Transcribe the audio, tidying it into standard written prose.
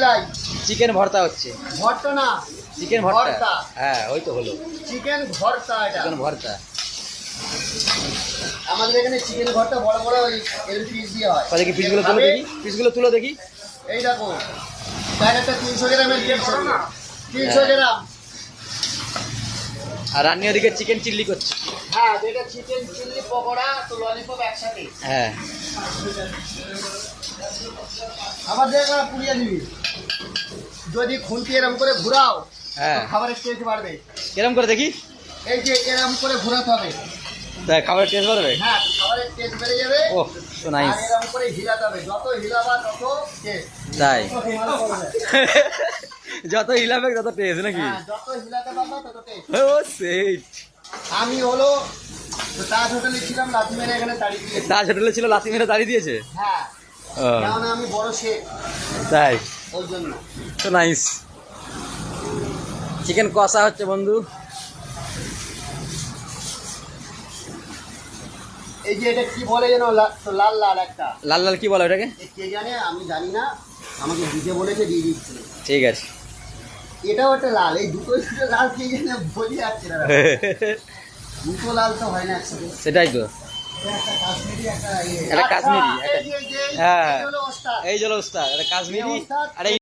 যাই। চিকেন ভর্তা হচ্ছে। ভর্তা না, চিকেন ভর্তা। হ্যাঁ ওই তো হলো চিকেন ভর্তা। এটা চিকেন ভর্তা। আমাদের এখানে চিকেন ভর্তা বড় বড় ওই এর পিস দিয়ে হয়। দেখি পিসগুলো তুলো দেখি, পিসগুলো তুলো দেখি। এই দেখো প্যাকেটটা 300 গ্রামের, 300 গ্রাম। আর রান্নি ওদিকে চিকেন চিল্লি করছে। হ্যাঁ, এটা চিকেন চিলি পকোড়া তো ললিপপ একসাথে। হ্যাঁ আবার দেখ না পুড়িয়ে দিবি, যদি খুন্তি এরম করে ঘুরাও হ্যাঁ খাবারের টেস্ট বাড়বে। এরম করে দেখি। এই যে এরম করে ঘোরাতে হবে। তাই খাবারের টেস্ট বাড়বে। হ্যাঁ, খাবারের টেস্ট বেড়ে যাবে। ওহ সো নাইস। আর এরম করে হিলাতে হবে, যত হিলাবা তত টেস্ট। তাই যত হিলাবে তত টেস্ট নাকি? হ্যাঁ, যত হিলাতে পারবা তত টেস্ট। ও সেট। আমি হলো তাজ হোটেলে ছিলাম, লাথি মেরে এখানে দাঁড়িয়ে দিয়েছি। তাজ হোটেলে ছিল, লাথি মেরে দাঁড়িয়ে দিয়েছে। হ্যাঁ, ও কারণ আমি বড় শেফ, তাই ওই জন্য। So nice. চিকেন কষা হচ্ছে বন্ধু। এই যে এটা কি বলে যেন, লাল লাল একটা, লাল লাল কি বলে ওটাকে? কে জানে, আমি জানি না, আমাকে দিতে বলেছে, দিয়ে দিচ্ছে। ঠিক আছে। এটাও একটা লাল, এই দুটো লাল কে জানে বোঝা যাচ্ছে না। দুটো লাল তো হয় না একসাথে। সেটাই তো। একটা কাশ্মীরি, একটা এটা কাশ্মীরি, আচ্ছা, এই যে, হ্যাঁ এই হলো ওস্তাদ। এই হলো ওস্তাদ, এটা কাশ্মীরি এই ওস্তাদ। আর এই